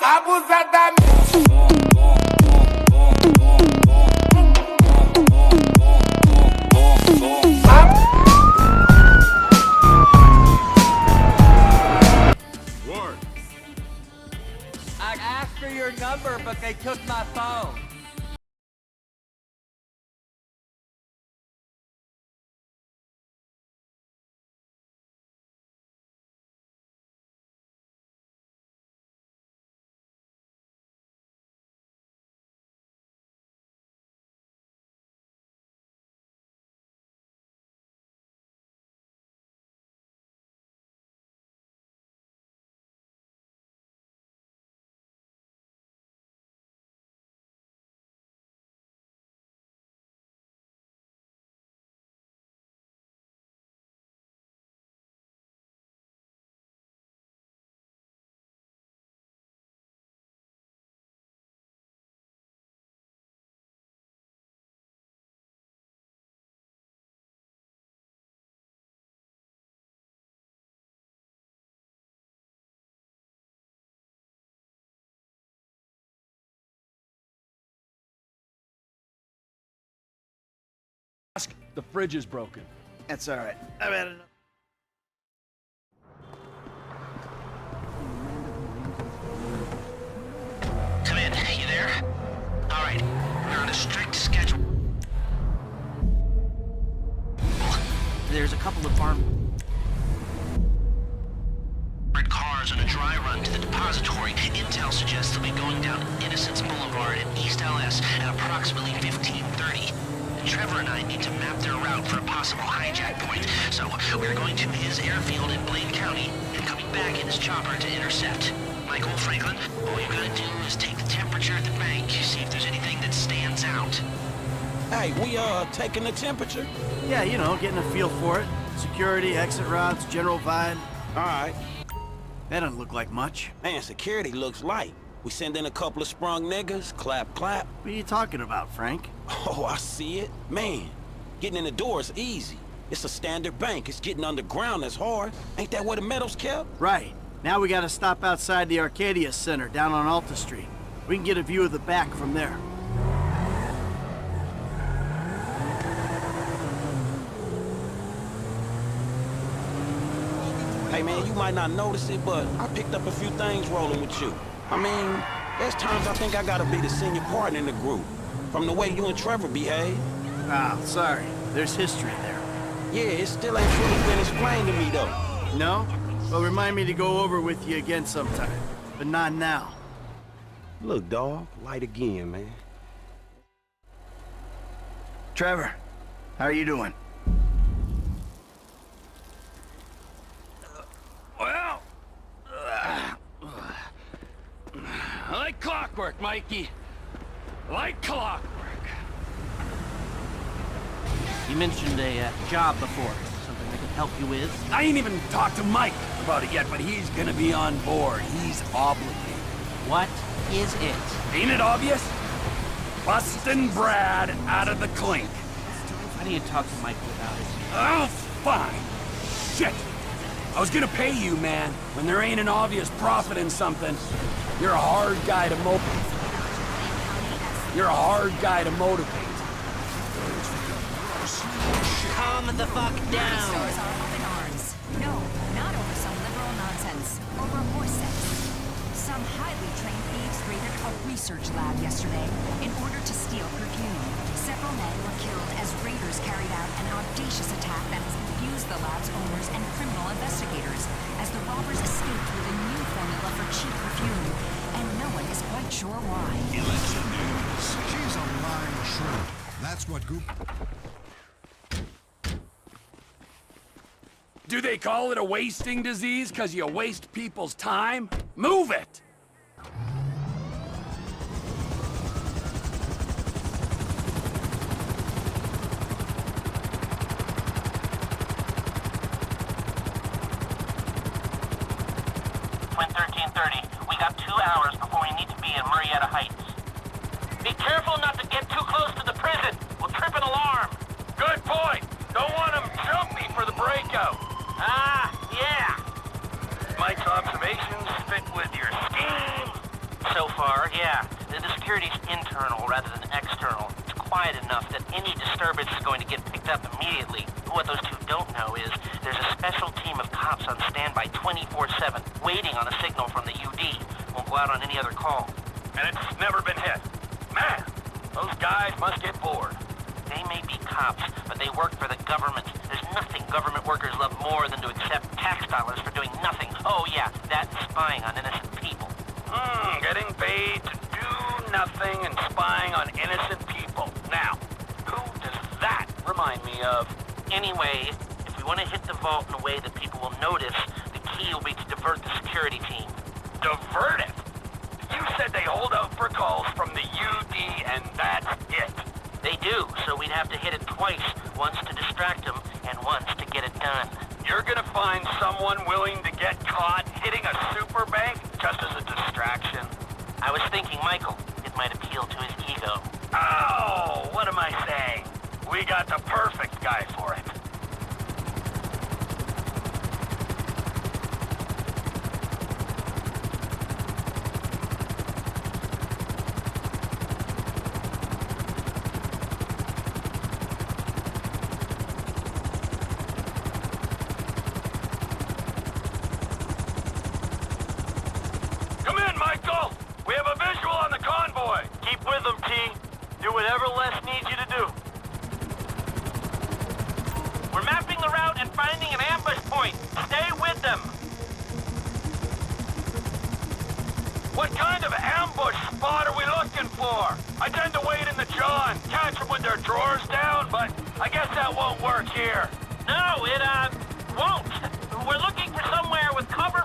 abusadamente. I asked for your number, but they took my phone. The fridge is broken. That's all right. I've had enough. Come in. You there? All right. We're on a strict schedule. There's a couple of armed cars on a dry run to the depository. Intel suggests they'll be going down Innocence Boulevard in East LS at approximately 15:30. Trevor and I need to map their route for a possible hijack point, so we're going to his airfield in Blaine County and coming back in his chopper to intercept. Michael Franklin, all you gotta do is take the temperature at the bank, see if there's anything that stands out. Hey, we taking the temperature? Yeah, you know, getting a feel for it. Security, exit routes, general vibe. All right. That doesn't look like much. Man, security looks light. We send in a couple of sprung niggas, clap, clap. What are you talking about, Frank? Oh, I see it. Man, getting in the door is easy. It's a standard bank. It's getting underground that's hard. Ain't that where the metal's kept? Right. Now we gotta stop outside the Arcadia Center down on Alta Street. We can get a view of the back from there. Hey, man, you might not notice it, but I picked up a few things rolling with you. I mean, there's times I think I gotta be the senior partner in the group. From the way you and Trevor behave. Ah, sorry. There's history there. Yeah, it still ain't fully been explained to me, though. No? Well, remind me to go over with you again sometime. But not now. Look, dawg, light again, man. Trevor, how are you doing? Well, like clockwork, Mikey. Like clockwork. You mentioned a job before. Something I could help you with? I ain't even talked to Mike about it yet, but he's gonna be on board. He's obligated. What is it? Ain't it obvious? Bustin' Brad out of the clink. I need to talk to Mike about it. Oh, fine. Shit. I was gonna pay you, man, when there ain't an obvious profit in something. You're a hard guy to motivate. You're a hard guy to motivate. Calm the fuck down. Stores are up in arms. No, not over some liberal nonsense. Over more sense. Some highly trained thieves raided a research lab yesterday in order to steal perfume. Several men were killed as raiders carried out an audacious attack that has confused the lab's owners and criminal investigators, as the robbers escaped with a new formula for cheap perfume, and no one is quite sure why. Election news. She's a lying shrimp. That's what Goop... Do they call it a wasting disease because you waste people's time? Move it! Twin 1330, we got 2 hours before we need to be in Marietta Heights. Be careful not to get too close to the prison. We'll trip an alarm. Good point! Don't want them jumpy for the breakout. Ah, yeah. Mike's observations fit with your scheme? Yeah, the security's internal rather than external. It's quiet enough that any disturbance is going to get picked up immediately. What those two don't know is there's a special team of cops on standby 24/7, waiting on a signal from the UD. Won't go out on any other call. And it's never been hit. Man, those guys must get bored. They may be cops, but they work for the government. There's nothing government workers love more than to accept tax dollars for doing nothing. Oh yeah, that's spying on innocent people. Getting paid to do nothing and spying on innocent people. Now, who does that remind me of? Anyway, if we want to hit the vault in a way that people will notice, the key will be to divert the security team. Divert it? You said they hold out for calls from the UD and that's it. They do, so we'd have to hit it twice, once to distract them and once to get it done. You're gonna find someone willing to get caught hitting a super bank just as a distraction? I was thinking Michael. It might appeal to his ego. Oh, what am I saying? We got the perfect guy for it. Come in, Michael! We have a visual on the convoy! Keep with them, T. Do whatever Les needs you to do. We're mapping the route and finding an ambush point. Stay with them. What kind of ambush spot are we looking for? I tend to wait in the John, catch them with their drawers down, but I guess that won't work here. No, it, won't. We're looking for somewhere with cover.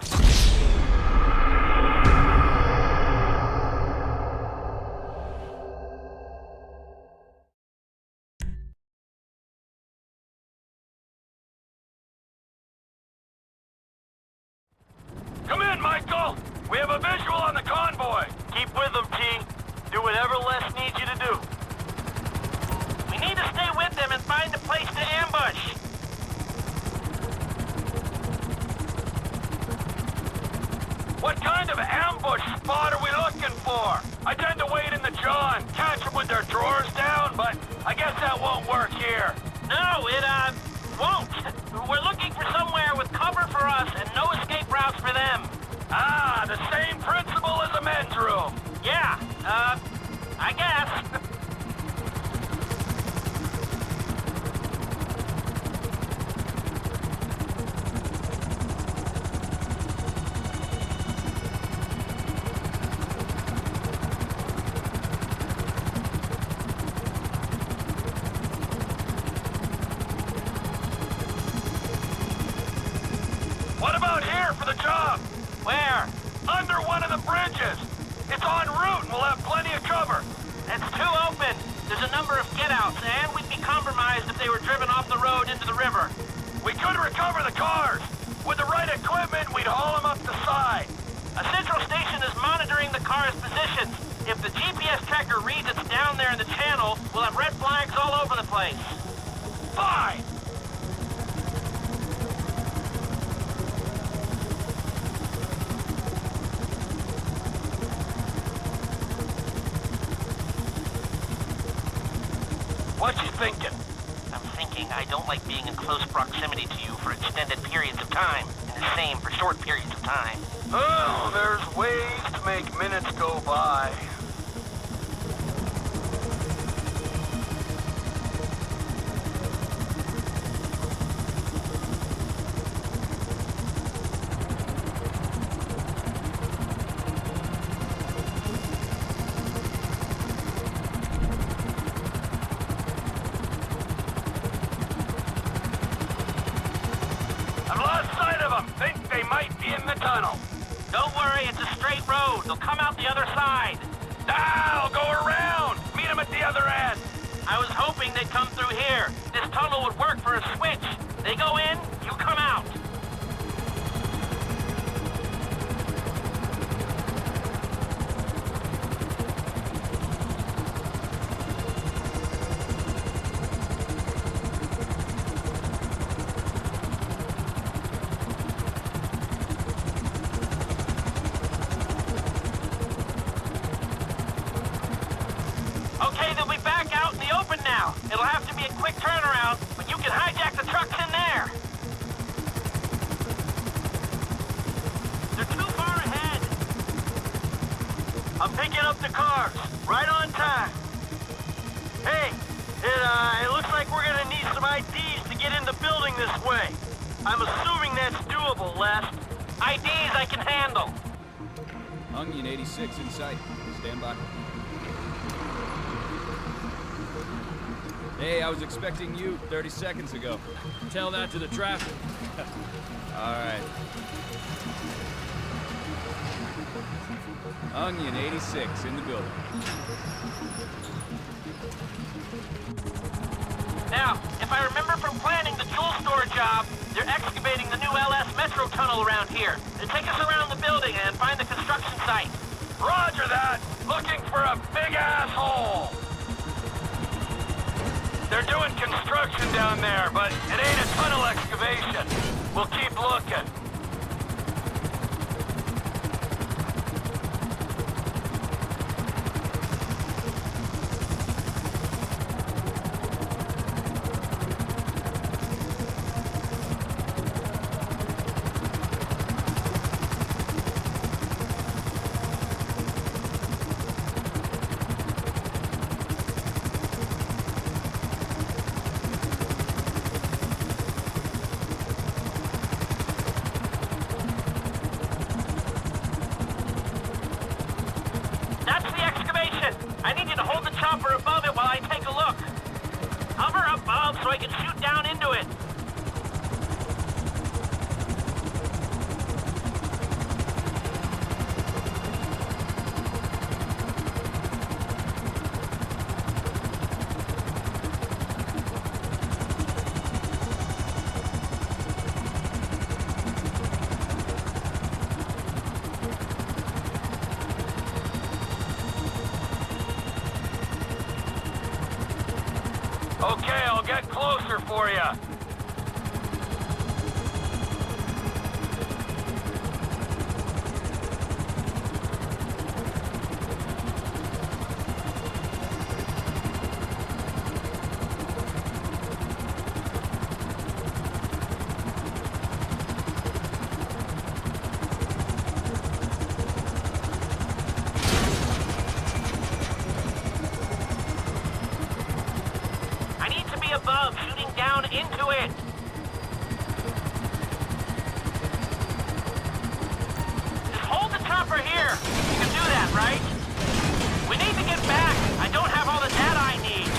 Come in, Michael! We have a visual on the convoy! Keep with them, T. Do whatever Les needs you to do. We need to stay with them and find a place to ambush. What kind of ambush spot are we looking for? I tend to wait in the John, catch them with their drawers down, but I guess that won't work here. No, it, won't. We're looking for somewhere with cover for us and no escape routes for them. Ah, the same principle as a men's room. Yeah, I guess. What about here for the job? Where? Under one of the bridges. It's en route and we'll have plenty of cover. It's too open. There's a number of get-outs, and we'd be compromised if they were driven off the road into the river. We could recover the cars. With the right equipment, we'd haul them up the side. A central station is monitoring the car's positions. If the GPS tracker reads it's down there in the channel, we'll have red flags all over the place. Fine. What you thinking? I'm thinking I don't like being in close proximity to you for extended periods of time, and the same for short periods of time. Oh, there's ways to make minutes go by. I've lost sight of them. Think they might be in the tunnel. Don't worry, it's a straight road. They'll come out the other side. I'll go around. Meet them at the other end. I was hoping they'd come through here. This tunnel would work for a switch. They go in, you come out. quick turnaround, but you can hijack the trucks in there. They're too far ahead. I'm picking up the cars, right on time. Hey, it looks like we're gonna need some IDs to get in the building this way. I'm assuming that's doable, Les. IDs I can handle. Onion 86 in sight. Stand by. Hey, I was expecting you 30 seconds ago. Tell that to the traffic. All right. Onion 86 in the building. Now, if I remember from planning the jewel store job, they're excavating the new LS Metro tunnel around here. They take us around the building and find the construction site. Roger that! Looking for a big asshole! They're doing construction down there, but it ain't a tunnel excavation. We'll keep looking. I need you to hold the chopper above it while I take a look. Hover above so I can shoot down into it. Okay, I'll get closer for you. Above, shooting down into it. Just hold the chopper here. You can do that, right? We need to get back. I don't have all the data I need.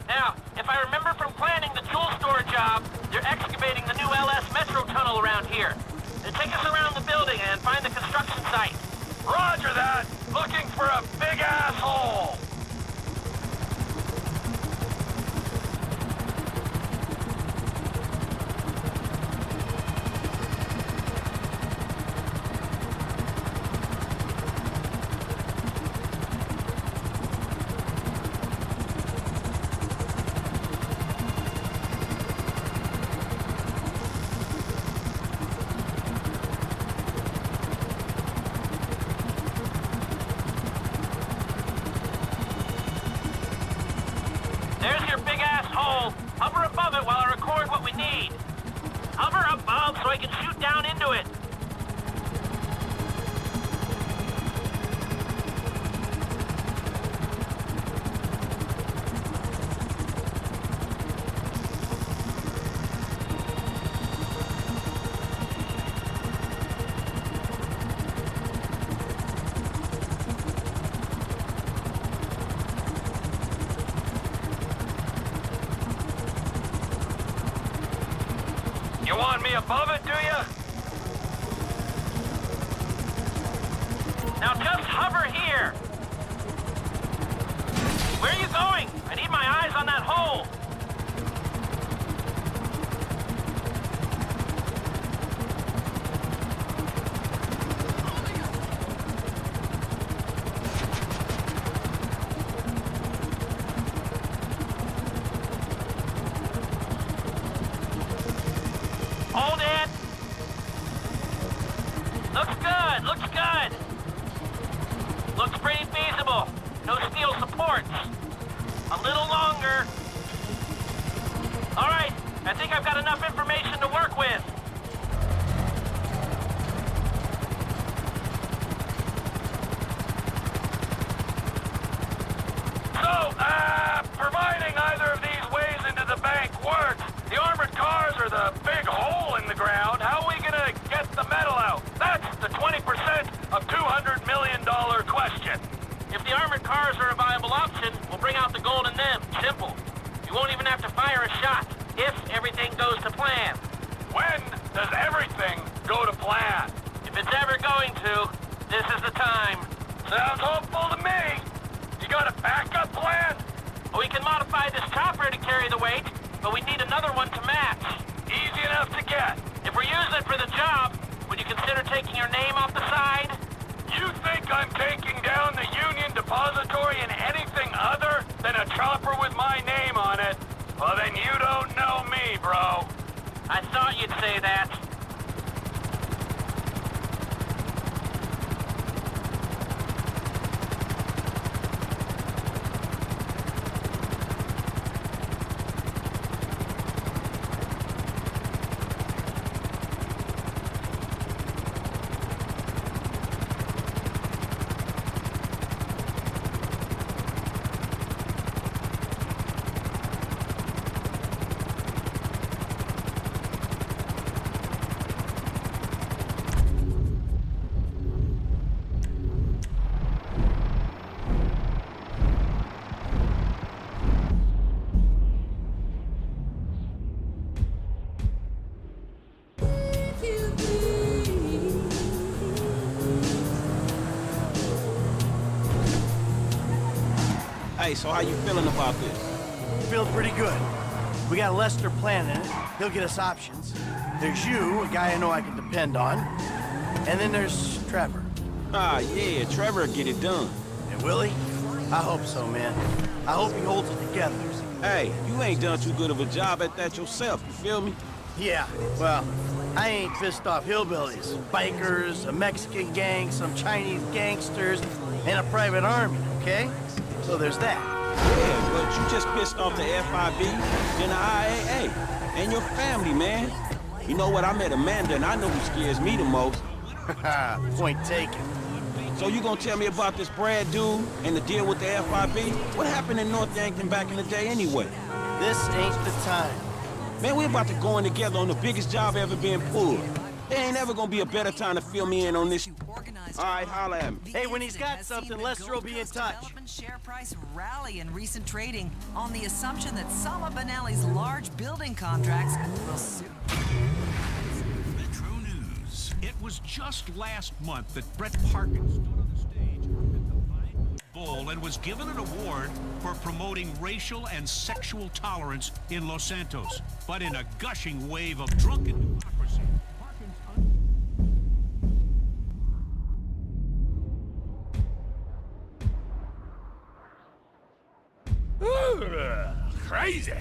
Now, if I remember from planning the jewel store job, they're excavating the new LS Metro tunnel around here. They take us around the building and find the construction site. Roger that! Looking for a big asshole! There's your big-ass hole. Hover above it while I record what we need. Hover above so I can shoot down into it. above it, do you? Now just hover here. Where are you going? I need my eyes on that hole. Hold it. Looks good, looks good. Looks pretty feasible. No steel supports. A little longer. All right, I think I've got enough information to work with. So, providing either of these ways into the bank works, the armored cars are the big hole in the ground. How are we gonna get the metal out? That's the 20% of $200 million question. If the armored cars are a viable option, we'll bring out the gold in them. Simple. You won't even have to fire a shot, if everything goes to plan. When does everything go to plan? If it's ever going to, this is the time. Sounds hopeful to me. You got a backup plan? We can modify this chopper to carry the weight, but we need another one to match. Easy enough to get. If we're using it for the job, would you consider taking your name off the side? You think I'm taking down the Union Depository in anything other than a chopper with my name on it? Well, then you don't know me, bro. I thought you'd say that. Hey, so how you feeling about this? Feel pretty good. We got Lester planning it. He'll get us options. There's you, a guy I know I can depend on. And then there's Trevor. Ah, yeah, Trevor will get it done. And Willie? I hope so, man. I hope he holds it together. Hey, you ain't done too good of a job at that yourself, you feel me? Yeah, well, I ain't pissed off hillbillies, bikers, a Mexican gang, some Chinese gangsters, and a private army, okay? So there's that. Yeah, but you just pissed off the FIB and the IAA and your family, man. You know what? I met Amanda, and I know who scares me the most. Point taken. So you gonna tell me about this Brad dude and the deal with the FIB? What happened in North Yankton back in the day anyway? This ain't the time. Man, we're about to go in together on the biggest job ever being pulled. There ain't ever gonna be a better time to fill me in on this. All right, holla at me. Hey, when he's got something, Lester will be in touch. Share price rally in recent trading on the assumption that some of Benelli's large building contracts will soon. Metro News. It was just last month that Brett Parkins stood on the stage at the Vinewood Bowl and was given an award for promoting racial and sexual tolerance in Los Santos. But in a gushing wave of drunken hypocrisy, Crazy.